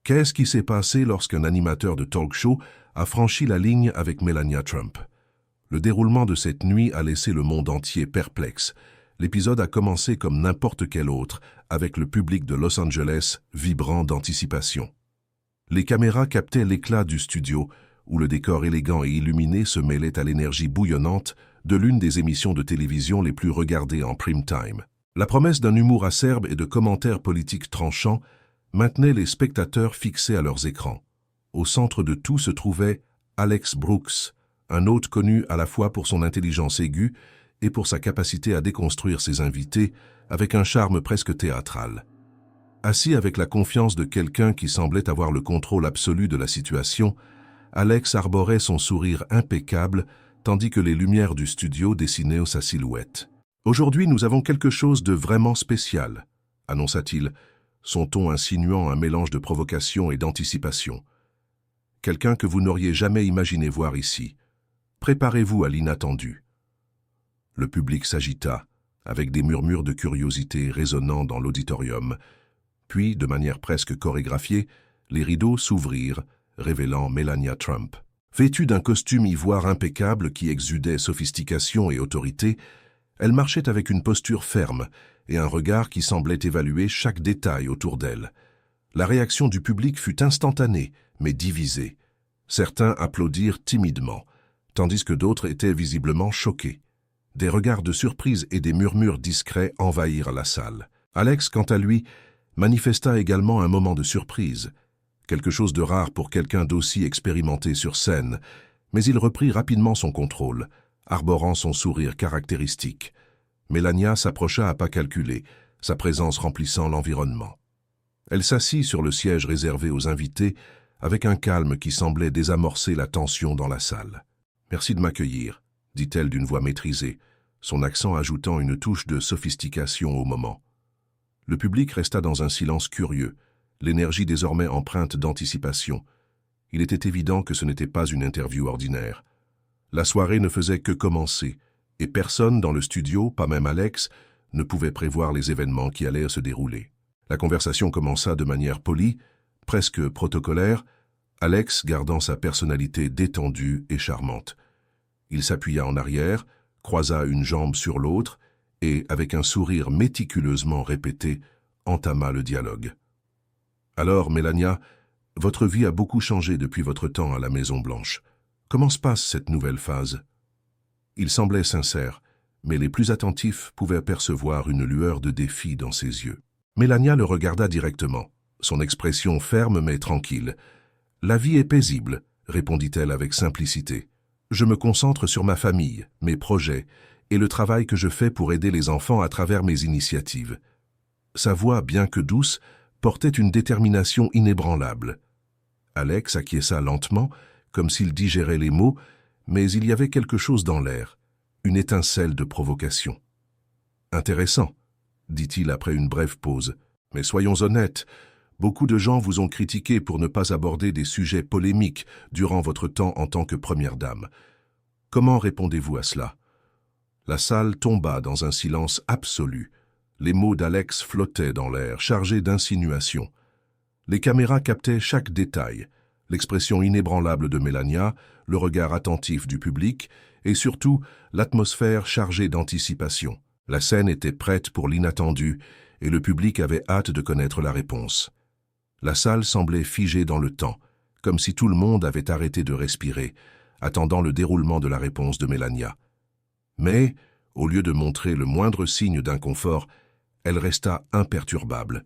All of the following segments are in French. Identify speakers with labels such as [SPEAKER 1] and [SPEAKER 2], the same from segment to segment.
[SPEAKER 1] Qu'est-ce qui s'est passé lorsqu'un animateur de talk-show a franchi la ligne avec Melania Trump? Le déroulement de cette nuit a laissé le monde entier perplexe. L'épisode a commencé comme n'importe quel autre, avec le public de Los Angeles vibrant d'anticipation. Les caméras captaient l'éclat du studio, où le décor élégant et illuminé se mêlait à l'énergie bouillonnante de l'une des émissions de télévision les plus regardées en prime time. La promesse d'un humour acerbe et de commentaires politiques tranchants maintenait les spectateurs fixés à leurs écrans. Au centre de tout se trouvait Alex Brooks, un hôte connu à la fois pour son intelligence aiguë et pour sa capacité à déconstruire ses invités avec un charme presque théâtral. Assis avec la confiance de quelqu'un qui semblait avoir le contrôle absolu de la situation, Alex arborait son sourire impeccable tandis que les lumières du studio dessinaient sa silhouette. « Aujourd'hui, nous avons quelque chose de vraiment spécial », annonça-t-il, son ton insinuant un mélange de provocation et d'anticipation. « Quelqu'un que vous n'auriez jamais imaginé voir ici. Préparez-vous à l'inattendu. » Le public s'agita, avec des murmures de curiosité résonnant dans l'auditorium. Puis, de manière presque chorégraphiée, les rideaux s'ouvrirent, révélant Melania Trump. Vêtue d'un costume ivoire impeccable qui exudait sophistication et autorité, elle marchait avec une posture ferme et un regard qui semblait évaluer chaque détail autour d'elle. La réaction du public fut instantanée, mais divisée. Certains applaudirent timidement, tandis que d'autres étaient visiblement choqués. Des regards de surprise et des murmures discrets envahirent la salle. Alex, quant à lui, manifesta également un moment de surprise, quelque chose de rare pour quelqu'un d'aussi expérimenté sur scène, mais il reprit rapidement son contrôle, arborant son sourire caractéristique. Melania s'approcha à pas calculés, sa présence remplissant l'environnement. Elle s'assit sur le siège réservé aux invités, avec un calme qui semblait désamorcer la tension dans la salle. « Merci de m'accueillir », dit-elle d'une voix maîtrisée, son accent ajoutant une touche de sophistication au moment. Le public resta dans un silence curieux, l'énergie désormais empreinte d'anticipation. Il était évident que ce n'était pas une interview ordinaire. La soirée ne faisait que commencer, et personne dans le studio, pas même Alex, ne pouvait prévoir les événements qui allaient se dérouler. La conversation commença de manière polie, presque protocolaire, Alex gardant sa personnalité détendue et charmante. Il s'appuya en arrière, croisa une jambe sur l'autre et, avec un sourire méticuleusement répété, entama le dialogue. « Alors, Melania, votre vie a beaucoup changé depuis votre temps à la Maison-Blanche. Comment se passe cette nouvelle phase ?» Il semblait sincère, mais les plus attentifs pouvaient apercevoir une lueur de défi dans ses yeux. Melania le regarda directement, son expression ferme mais tranquille. « La vie est paisible, » répondit-elle avec simplicité. « Je me concentre sur ma famille, mes projets et le travail que je fais pour aider les enfants à travers mes initiatives. » Sa voix, bien que douce, portait une détermination inébranlable. Alex acquiesça lentement, comme s'il digérait les mots, mais il y avait quelque chose dans l'air, une étincelle de provocation. « Intéressant, » dit-il après une brève pause, « mais soyons honnêtes, beaucoup de gens vous ont critiqué pour ne pas aborder des sujets polémiques durant votre temps en tant que première dame. Comment répondez-vous à cela ?» La salle tomba dans un silence absolu. Les mots d'Alex flottaient dans l'air, chargés d'insinuations. Les caméras captaient chaque détail, l'expression inébranlable de Melania, le regard attentif du public et surtout l'atmosphère chargée d'anticipation. La scène était prête pour l'inattendu et le public avait hâte de connaître la réponse. La salle semblait figée dans le temps, comme si tout le monde avait arrêté de respirer, attendant le déroulement de la réponse de Melania. Mais, au lieu de montrer le moindre signe d'inconfort, elle resta imperturbable.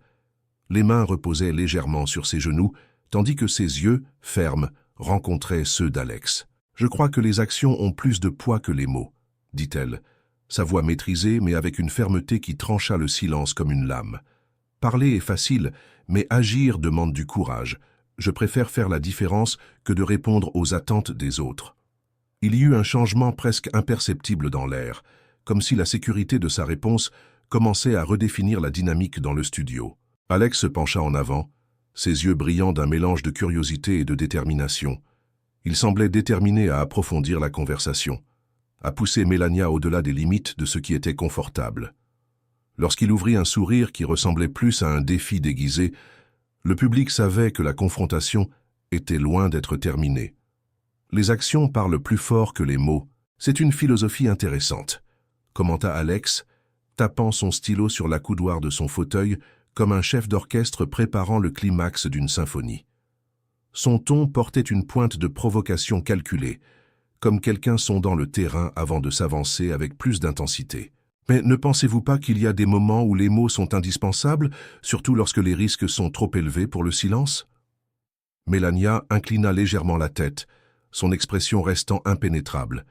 [SPEAKER 1] Les mains reposaient légèrement sur ses genoux, tandis que ses yeux, fermes, rencontraient ceux d'Alex. « Je crois que les actions ont plus de poids que les mots, » dit-elle, sa voix maîtrisée mais avec une fermeté qui trancha le silence comme une lame. « Parler est facile, mais agir demande du courage. Je préfère faire la différence que de répondre aux attentes des autres. » Il y eut un changement presque imperceptible dans l'air, comme si la sécurité de sa réponse commençait à redéfinir la dynamique dans le studio. Alex se pencha en avant, ses yeux brillants d'un mélange de curiosité et de détermination. Il semblait déterminé à approfondir la conversation, à pousser Melania au-delà des limites de ce qui était confortable. Lorsqu'il ouvrit un sourire qui ressemblait plus à un défi déguisé, Le public savait que la confrontation était loin d'être terminée. Les actions parlent plus fort que les mots. C'est une philosophie intéressante, commenta Alex, tapant son stylo sur l'accoudoir de son fauteuil comme un chef d'orchestre préparant le climax d'une symphonie. Son ton portait une pointe de provocation calculée, comme quelqu'un sondant le terrain avant de s'avancer avec plus d'intensité. Mais ne pensez-vous pas qu'il y a des moments où les mots sont indispensables, surtout lorsque les risques sont trop élevés pour le silence? Melania inclina légèrement la tête, son expression restant impénétrable.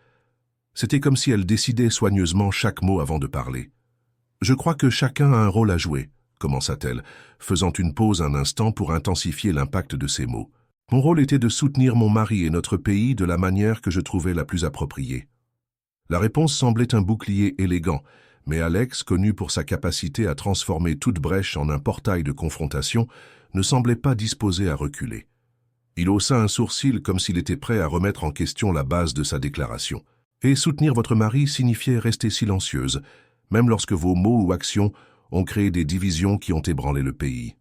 [SPEAKER 1] C'était comme si elle décidait soigneusement chaque mot avant de parler. « Je crois que chacun a un rôle à jouer », commença-t-elle, faisant une pause un instant pour intensifier l'impact de ses mots. « Mon rôle était de soutenir mon mari et notre pays de la manière que je trouvais la plus appropriée. » La réponse semblait un bouclier élégant, mais Alex, connu pour sa capacité à transformer toute brèche en un portail de confrontation, ne semblait pas disposé à reculer. Il haussa un sourcil comme s'il était prêt à remettre en question la base de sa déclaration. Et soutenir votre mari signifiait rester silencieuse, même lorsque vos mots ou actions ont créé des divisions qui ont ébranlé le pays.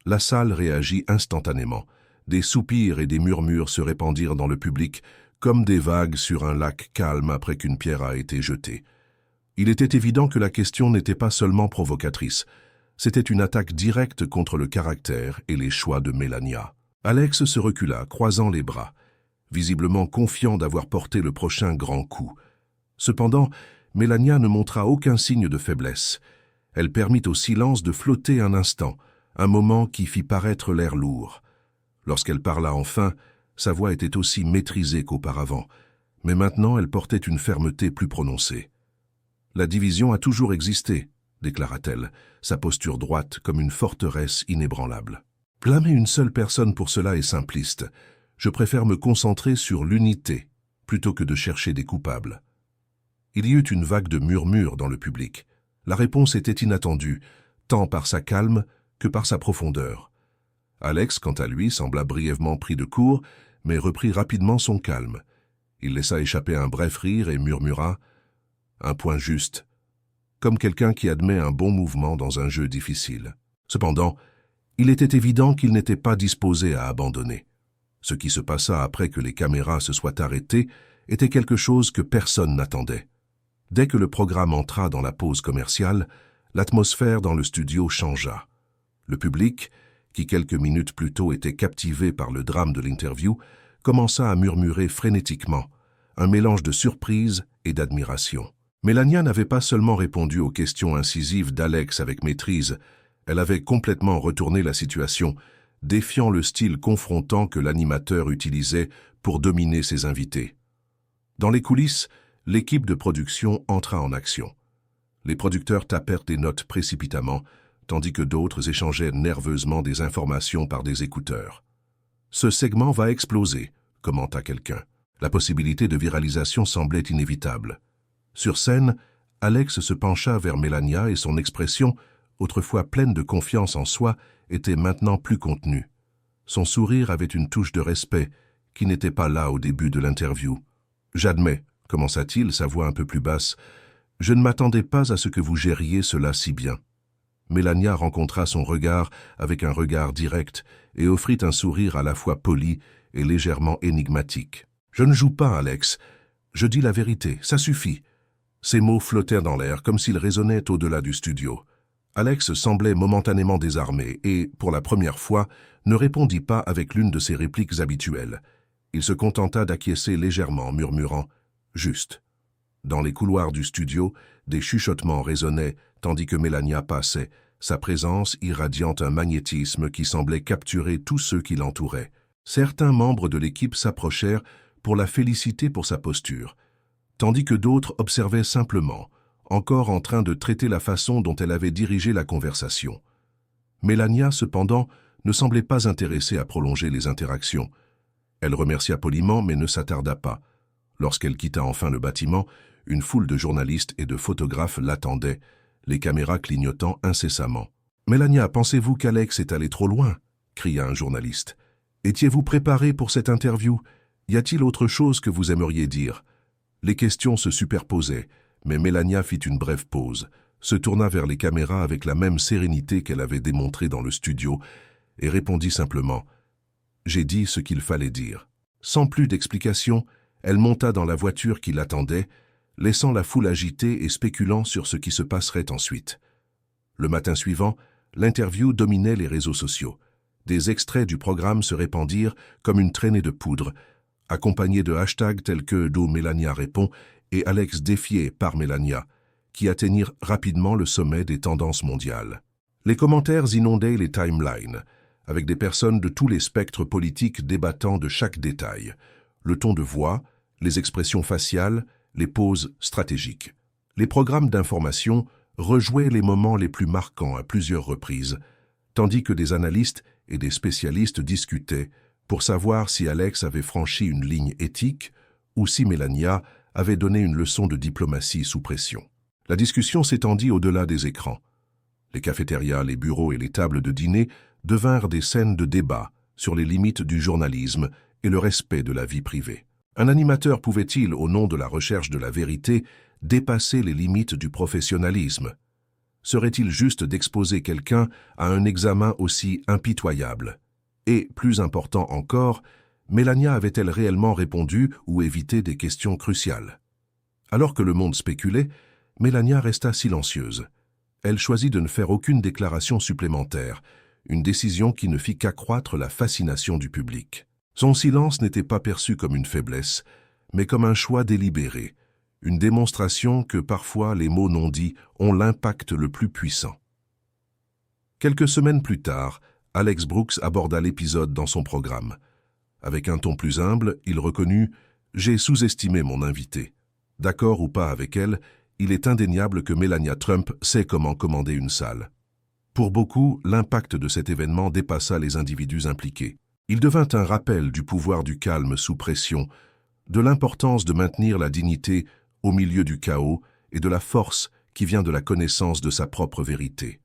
[SPEAKER 1] La salle réagit instantanément. Des soupirs et des murmures se répandirent dans le public, comme des vagues sur un lac calme après qu'une pierre a été jetée. Il était évident que la question n'était pas seulement provocatrice, c'était une attaque directe contre le caractère et les choix de Melania. Alex se recula, croisant les bras, visiblement confiant d'avoir porté le prochain grand coup. Cependant, Melania ne montra aucun signe de faiblesse. Elle permit au silence de flotter un instant, un moment qui fit paraître l'air lourd. Lorsqu'elle parla enfin, sa voix était aussi maîtrisée qu'auparavant, mais maintenant elle portait une fermeté plus prononcée. « La division a toujours existé », déclara-t-elle, sa posture droite comme une forteresse inébranlable. « Blâmer une seule personne pour cela est simpliste. Je préfère me concentrer sur l'unité, plutôt que de chercher des coupables. » Il y eut une vague de murmures dans le public. La réponse était inattendue, tant par sa calme que par sa profondeur. Alex, quant à lui, sembla brièvement pris de court, mais reprit rapidement son calme. Il laissa échapper un bref rire et murmura « Un point juste », comme quelqu'un qui admet un bon mouvement dans un jeu difficile. Cependant, il était évident qu'il n'était pas disposé à abandonner. Ce qui se passa après que les caméras se soient arrêtées était quelque chose que personne n'attendait. Dès que le programme entra dans la pause commerciale, l'atmosphère dans le studio changea. Le public, qui quelques minutes plus tôt était captivé par le drame de l'interview, commença à murmurer frénétiquement, un mélange de surprise et d'admiration. Melania n'avait pas seulement répondu aux questions incisives d'Alex avec maîtrise, elle avait complètement retourné la situation, défiant le style confrontant que l'animateur utilisait pour dominer ses invités. Dans les coulisses, l'équipe de production entra en action. Les producteurs tapèrent des notes précipitamment, tandis que d'autres échangeaient nerveusement des informations par des écouteurs. « Ce segment va exploser », commenta quelqu'un. La possibilité de viralisation semblait inévitable. Sur scène, Alex se pencha vers Melania et son expression, autrefois pleine de confiance en soi, était maintenant plus contenue. Son sourire avait une touche de respect qui n'était pas là au début de l'interview. « J'admets », commença-t-il, sa voix un peu plus basse, « je ne m'attendais pas à ce que vous gériez cela si bien. » Melania rencontra son regard avec un regard direct et offrit un sourire à la fois poli et légèrement énigmatique. « Je ne joue pas, Alex. Je dis la vérité, ça suffit. » Ces mots flottèrent dans l'air comme s'ils résonnaient au-delà du studio. Alex semblait momentanément désarmé et, pour la première fois, ne répondit pas avec l'une de ses répliques habituelles. Il se contenta d'acquiescer légèrement, murmurant « Juste ». Dans les couloirs du studio, des chuchotements résonnaient tandis que Melania passait, sa présence irradiant un magnétisme qui semblait capturer tous ceux qui l'entouraient. Certains membres de l'équipe s'approchèrent pour la féliciter pour sa posture, tandis que d'autres observaient simplement, encore en train de traiter la façon dont elle avait dirigé la conversation. Melania, cependant, ne semblait pas intéressée à prolonger les interactions. Elle remercia poliment mais ne s'attarda pas. Lorsqu'elle quitta enfin le bâtiment, une foule de journalistes et de photographes l'attendait, les caméras clignotant incessamment. « Melania, pensez-vous qu'Alex est allé trop loin ?» cria un journaliste. « Étiez-vous préparé pour cette interview? Y a-t-il autre chose que vous aimeriez dire ?» Les questions se superposaient, mais Melania fit une brève pause, se tourna vers les caméras avec la même sérénité qu'elle avait démontrée dans le studio, et répondit simplement « J'ai dit ce qu'il fallait dire ». Sans plus d'explication, elle monta dans la voiture qui l'attendait, laissant la foule agitée et spéculant sur ce qui se passerait ensuite. Le matin suivant, l'interview dominait les réseaux sociaux. Des extraits du programme se répandirent comme une traînée de poudre, accompagnés de hashtags tels que « Melania répond » et « Alex défié par Melania », qui atteignirent rapidement le sommet des tendances mondiales. Les commentaires inondaient les timelines, avec des personnes de tous les spectres politiques débattant de chaque détail, le ton de voix, les expressions faciales, les poses stratégiques. Les programmes d'information rejouaient les moments les plus marquants à plusieurs reprises, tandis que des analystes et des spécialistes discutaient pour savoir si Alex avait franchi une ligne éthique ou si Melania avait donné une leçon de diplomatie sous pression. La discussion s'étendit au-delà des écrans. Les cafétérias, les bureaux et les tables de dîner devinrent des scènes de débat sur les limites du journalisme et le respect de la vie privée. Un animateur pouvait-il, au nom de la recherche de la vérité, dépasser les limites du professionnalisme? Serait-il juste d'exposer quelqu'un à un examen aussi impitoyable? Et, plus important encore, Melania avait-elle réellement répondu ou évité des questions cruciales? Alors que le monde spéculait, Melania resta silencieuse. Elle choisit de ne faire aucune déclaration supplémentaire, une décision qui ne fit qu'accroître la fascination du public. Son silence n'était pas perçu comme une faiblesse, mais comme un choix délibéré, une démonstration que parfois les mots non dits ont l'impact le plus puissant. Quelques semaines plus tard, Alex Brooks aborda l'épisode dans son programme. Avec un ton plus humble, il reconnut « J'ai sous-estimé mon invité. D'accord ou pas avec elle, il est indéniable que Melania Trump sait comment commander une salle. » Pour beaucoup, l'impact de cet événement dépassa les individus impliqués. Il devint un rappel du pouvoir du calme sous pression, de l'importance de maintenir la dignité au milieu du chaos et de la force qui vient de la connaissance de sa propre vérité.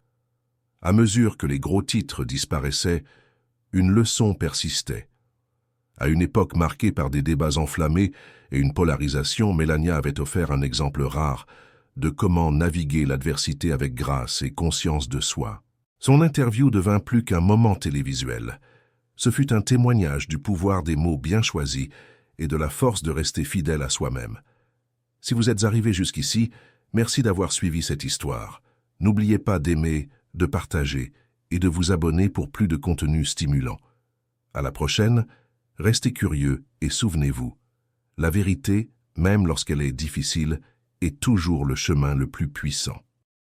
[SPEAKER 1] À mesure que les gros titres disparaissaient, une leçon persistait. À une époque marquée par des débats enflammés et une polarisation, Melania avait offert un exemple rare de comment naviguer l'adversité avec grâce et conscience de soi. Son interview devint plus qu'un moment télévisuel. Ce fut un témoignage du pouvoir des mots bien choisis et de la force de rester fidèle à soi-même. Si vous êtes arrivé jusqu'ici, merci d'avoir suivi cette histoire. N'oubliez pas d'aimer, de partager et de vous abonner pour plus de contenu stimulant. À la prochaine, restez curieux et souvenez-vous, la vérité, même lorsqu'elle est difficile, est toujours le chemin le plus puissant.